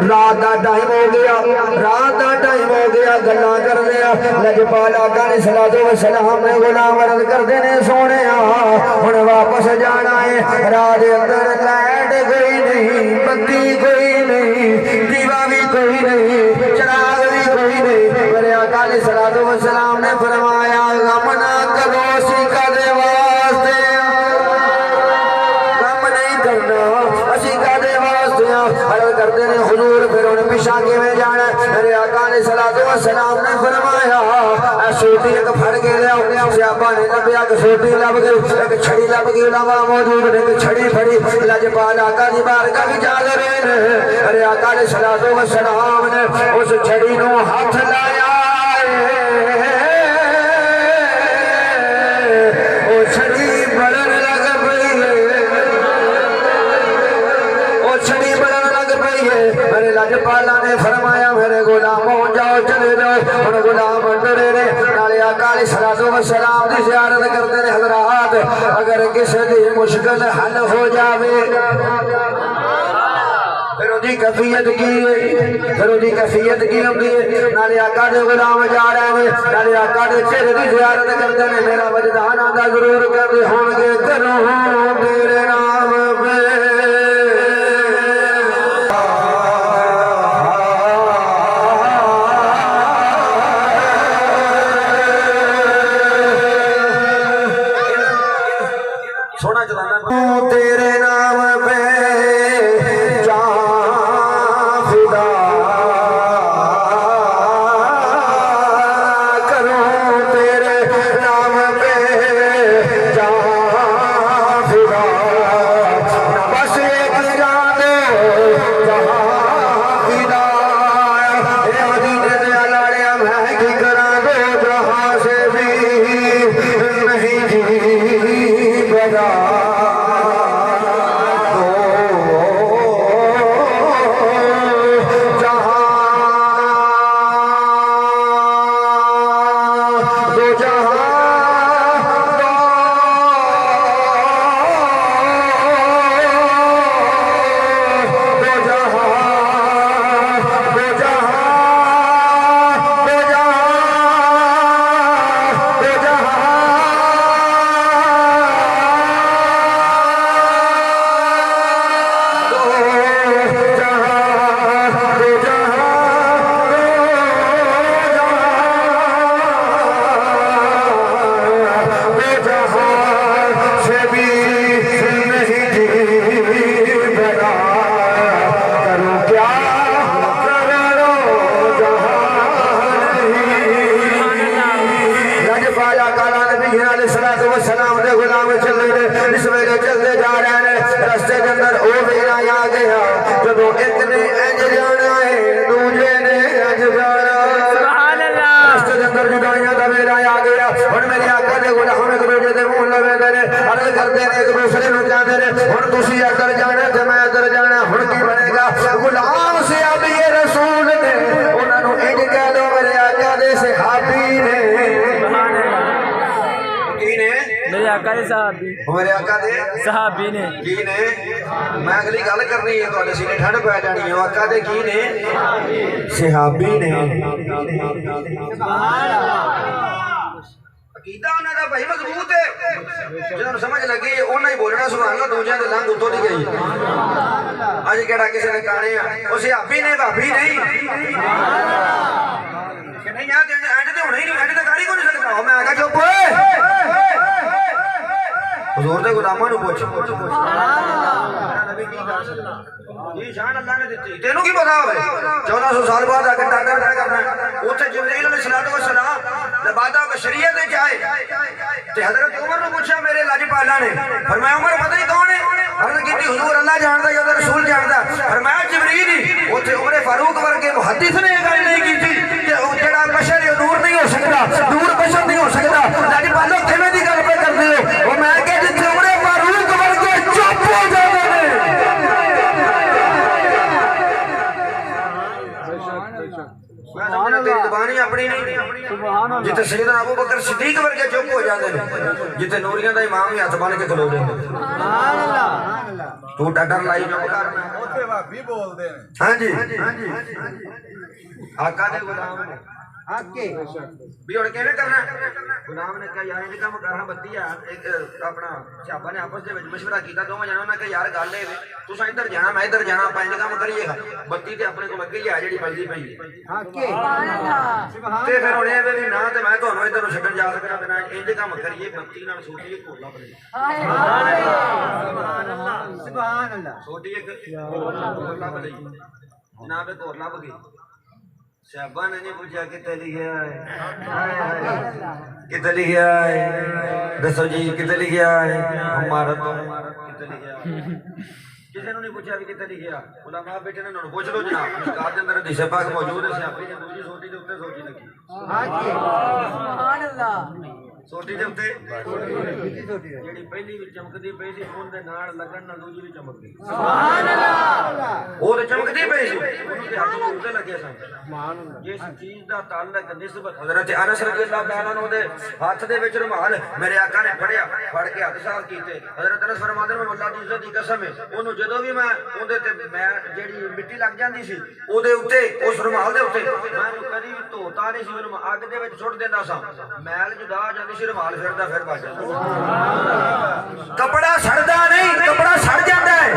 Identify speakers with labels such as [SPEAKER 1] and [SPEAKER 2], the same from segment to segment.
[SPEAKER 1] रात का टाइम हो गया, रात का टाइम हो गया, गल्ला कर दिया। लजपाल आका ने सलातो व सलाम ने गुलाम अर्ज करते ने सोने हुण वापस जाना है। रात अंदर लाइट कोई नहीं, बत्ती कोई नहीं, दीवा भी कोई नहीं, चिराग भी कोई नहीं। मेरे आका ने सलातो व सलाम ने फरमाया गम ना करो सिका दे वास्ते, गम नहीं करना असीका दे वास्ते। अर्ज करते ने हुजूर फिर उन्हें पिछा किवें जाना। मेरे आका ने सलातो व सलाम ने फरमाया सोटी एक फड़ के लिया। सियापा ने लभ्या कि सोटी लभ गई, एक छड़ी लभ गई, उलामा मौजूद ने कि छड़ी फड़ी। लजपाल आका दी बारगाह विच हाज़िर ने। मेरे आका ने सलातो व सलाम ने उस छड़ी नूं हाथ लाया, ओ छड़ी बलन लग पई, ओ छड़ी बलन लग पई है। मेरे लजपाला ने फरमाया मेरे गुलामों जाओ चले जाओ। हुण गुलाम डरे ने नाले आका ने सलातो व सलाम दी ज़ियारत करते ने। हज़रात अगर किसी दी मुश्किल हल हो जावे फिर उहदी कैफियत की, फिर उहदी कैफियत की होंदी है। नाले आका दे गुलाम जा रहे हैं, नाले आका दे चेहरे दी ज़ियारत करते ने। मेरा वजदान आंदा जरूर कहते होणगे करो तेरे नाम पे तेरे नाम पे जान फिदा करूं, तेरे नाम पे जान फिदा। बस एक जान दो जहां फिदा। मदीने दे लाड़िया मैं की करा दो जहां से भी नहीं जी बदा। गुलाम से अब ये रसूल ने उन्होंने इंज कह दो मेरे आका दे सहाबी ने,
[SPEAKER 2] मेरे आका दे सहाबी,
[SPEAKER 1] मेरे आका दे
[SPEAKER 2] सहाबी ने
[SPEAKER 1] की ने। मैं अगली गल करनी है तुहाडे सीने ठंड पै जानी है। आका दे की ने सहाबी ने। अकीदा उन्हां दा भाई मजबूत है, जिन्हां समझ लगी उन्हां ही बोलना सुभान अल्लाह, दूजियां दे लंघ उतों दी गई। अज केड़ा किसी ने काने आ ओ सहाबी ने भाभी नहीं कि नहीं यार एंड ते होना ही नहीं, एंड ते कर ही कोई नहीं सकदा। मैं आखा चुप ओए हुजूर दे गुलामां नूं पुछ ये शान अल्लाह ने दी। तेनू की पता होवे 1400 साल बाद आके टाटा मैं समझना तेरी ज़बान ही अपनी नहीं जिथे सैयदना अबू बकर सिद्दीक वर्गे चुप हो जाते हैं जिथे नूरियां दा इमाम ही हथ बन के खलो देंदे तू डर लाई चुप करना
[SPEAKER 3] ਉੱਥੇ ਭਾਬੀ ਬੋਲਦੇ ਨੇ
[SPEAKER 1] हाँ जी आका दे गुलाम ने
[SPEAKER 3] ਆਕੇ
[SPEAKER 1] भी हुण किवें करना गुलाम ने कहा यार ये काम करना बत्ती आ एक अपना छापा ने आपस दे विच मशवरा कीता दोवें जणा उन्हां कहा यार गल है तुसां इधर जाना मैं इधर जाना ਆਪਾਂ इंज काम करिएगा बत्ती ते अपने कोल अगे ही आ जेड़ी बलदी पई है
[SPEAKER 3] ਆਕੇ ਸੁਭਾਨ
[SPEAKER 1] ਤੇ ਫਿਰ ਹੁਣ ਇਹ ਵੀ ਨਾ ਤੇ ਮੈਂ ਤੁਹਾਨੂੰ ਇਧਰ ਨੂੰ ਛੱਡਣ ਜਾ ਸਕਦਾ ਤੇ ਨਾ ਇੰਜ ਕੰਮ ਕਰੀਏ ਬੱਤੀ ਨਾਲ ਛੋਟੀ ਇੱਕ ਕੋਲਾ ਬਣੇ
[SPEAKER 3] ਸੁਭਾਨ ਅੱਲਾਹ
[SPEAKER 1] ਛੋਟੀ ਇੱਕ ਕੋਲਾ ਬਣੇ ਜਨਾਬ ਇੱਕ ਹੋਰ ਲੱਭ ਗਈ साहबा ने नहीं पूछा कितने लिखा है कितने लिखा है दसो जी कितने लिखा है हमारा तो कितने लिखा किसी ने नहीं पूछा भी कितने लिखा उलमा बेटे ने पूछ लो जनाब मुस्कात के अंदर हदीस पाक मौजूद है सियापी ने दूसरी सोटी के उत्ते सोटी लगी
[SPEAKER 3] ਆਕੇ ਸੁਭਾਨ ਅੱਲਾਹ
[SPEAKER 1] सोटी के उत्ते ਜਿਹੜੀ ਪਹਿਲੀ ਵੀ ਚਮਕਦੀ ਪਈ ਸੀ ਉਹਦੇ ਨਾਲ ਲੱਗਣ ਨਾਲ ਦੂਜੀ ਵੀ ਚਮਕ ਗਈ
[SPEAKER 3] ਸੁਭਾਨ ਅੱਲਾਹ
[SPEAKER 1] ਉਹ ਤੇ ਚਮਕਦੀ ਪਈ ਸੀ ਉਹਨੂੰ ਤੇ ਹੱਥ ਉੱਤੇ ਲੱਗਿਆ ਸਨ ਸੁਭਾਨ ਅੱਲਾਹ ਜਿਸ ਚੀਜ਼ ਦਾ ਤਾਲੁਕ ਨਿਸਬਤ ਹਜ਼ਰਤ ਅਨਸ ਰਜ਼ੀ ਅੱਲਾਹੁ ਤਾਲਾ ਨੂੰ ਦੇ ਹੱਥ ਦੇ ਵਿੱਚ ਰੁਮਾਲ ਮੇਰੇ ਆਕਾ ਨੇ ਫੜਿਆ ਫੜ ਕੇ ਹੱਥ ਸਾਫ਼ ਕੀਤੇ ਹਜ਼ਰਤ ਅਨਸ ਫਰਮਾਉਂਦੇ ਨੇ ਅੱਲਾਹ ਦੀ ਇੱਜ਼ਤ ਦੀ ਕਸਮ ਹੈ ਉਹਨੂੰ ਜਦੋਂ ਵੀ ਮੈਂ ਉਹਦੇ ਤੇ ਮੈਂ ਜਿਹੜੀ ਮਿੱਟੀ ਲੱਗ ਜਾਂਦੀ ਸੀ ਉਹਦੇ ਉੱਤੇ ਉਸ ਰੁਮਾਲ ਦੇ ਉੱਤੇ ਮੈਂ ਉਹਨੂੰ ਕਦੀ ਵੀ ਧੋਤਾ ਨਹੀਂ ਸੀ ਉਹਨੂੰ ਅੱਗ ਦੇ ਵਿੱਚ ਸੁੱਟ ਦਿੰਦਾ ਸਾਂ ਮੈਲ ਜੁਦਾ ਆ ਜਾਂਦੀ ਸੀ ਰੁਮਾਲ ਫਿਰਦਾ ਫਿਰ ਬਚ ਜਾਂਦਾ ਕਪੜਾ ਸੜਦਾ ਨਹੀਂ ਕਪੜਾ ਸੜ ਜਾਂਦਾ ਹੈ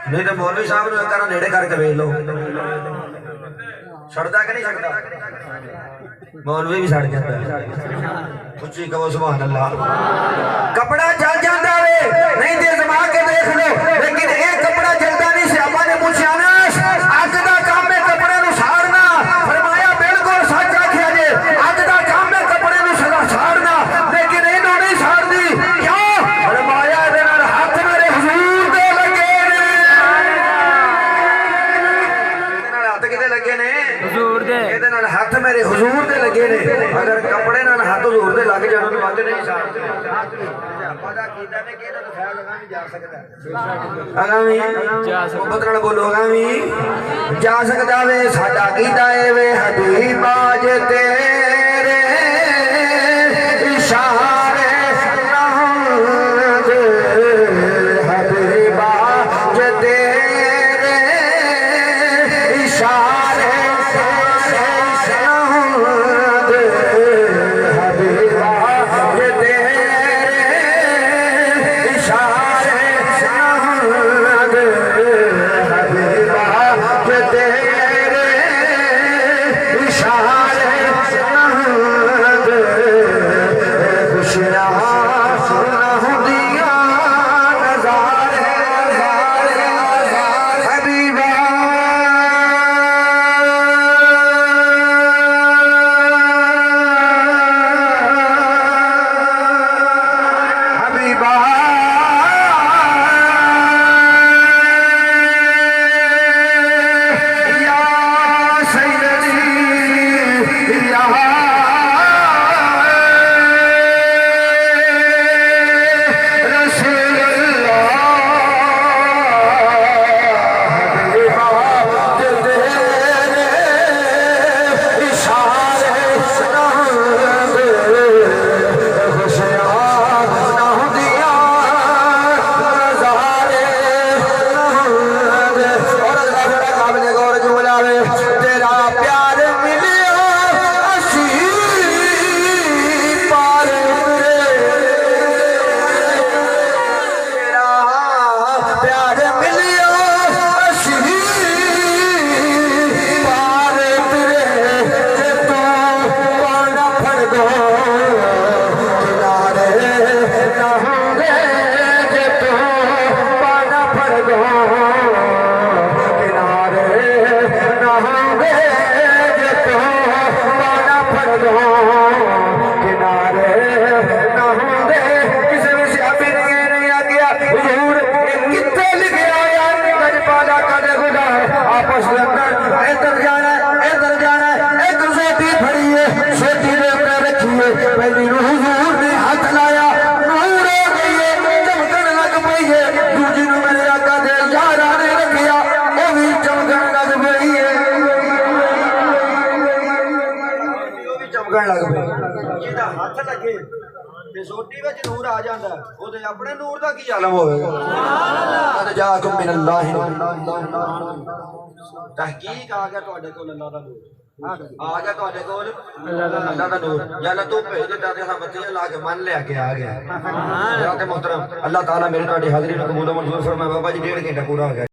[SPEAKER 1] नहीं तो मौलवी साहब ने करा नेड़े करके वेख लो सड़दा कि नहीं सड़दा मौलवी भी सड़ जाता है उच्ची कहो सुभान अल्लाह कपड़ा जल जाता है नहीं दे जमा के देख लो लेकिन एक कपड़ा जलता नहीं सियापा ने पूछा ना अग दा काम है कपड़े नु साड़ना फरमाया बिल्कुल सच आखिया जे अग दा काम है कपड़े नु साड़ना लेकिन इन्हों नहीं साड़दी क्यों फरमाया दे नाल हाथ मेरे हुजूर दे लगे लगे ने हुजूर दे ਇਹਦੇ ਨਾਲ ਹੱਥ ਮੇਰੇ ਹੁਜ਼ੂਰ ਦੇ ਲੱਗੇ ਨੇ ਅਗਰ ਕੱਪੜੇ ਨਾਲ ਹੱਥ ਹੁਜ਼ੂਰ ਦੇ ਲੱਗ ਜਾਣ ਨੂੰ ਵੱਧ ਨਹੀਂ ਸਾੜਦੇ ਆਪਾਂ ਦਾ ਕੀਤਾ ਨੇ ਕਿ ਇਹਦਾ ਖਿਆਲ ਲਗਾ ਵੀ ਜਾ ਸਕਦਾ ਅਗਾਵੀ ਜਾ ਸਕਦਾ ਮੁਹੱਬਤ ਨਾਲ ਬੋਲੋ ਅਗਾਵੀ ਜਾ ਸਕਦਾ ਵੇ ਸਾਡਾ ਕੀਤਾ ਏ ਵੇ ਹਬੀਬਾ ਜੇ ਤੇਰੇ ਇਸ਼ਾਰੇ ਨਾਲ ਹਬੀਬਾ ਜੇ ਤੇਰੇ इशारे ਹੱਥ ਲੱਗੇ ਤੇ ਸੋਟੀ ਵਿੱਚ ਨੂਰ ਆ ਜਾਂਦਾ ਉਹਦੇ ਆਪਣੇ ਨੂਰ ਦਾ ਕੀ ਆਲਮ ਹੋਵੇਗਾ ਸੁਭਾਨ ਜਾਕੁਮ ਮਿਨੱਲਾਹਿ ਤਹਕੀਕ ਆ ਗਿਆ ਤੁਹਾਡੇ ਕੋਲ ਅੱਲਾ ਦਾ ਨੂਰ ਆ ਗਿਆ ਤੁਹਾਡੇ ਕੋਲ ਅੱਲਾ ਦਾ ਨੂਰ ਜਾਂ ਅੱਲਾ ਤੂੰ ਭੇਜ ਦਿੱਤਾ ਤੇ ਹਾਂ ਬੱਚੇ ਲਾ ਕੇ ਮੰਨ ਲਿਆ ਕਿ ਆ ਗਿਆ ਜਨਾਬ ਮੁਹਤਰਮ ਅੱਲਾਹ ਤਾਲਾ ਮੇਰੇ ਤੁਹਾਡੀ ਹਾਜ਼ਰੀ ਨੂੰ ਕਬੂਲ ਮਨਜ਼ੂਰ ਫਰਮਾਏ ਬਾਬਾ ਜੀ 1.5 ਘੰਟਾ ਪੂਰਾ ਹੋ ਗਿਆ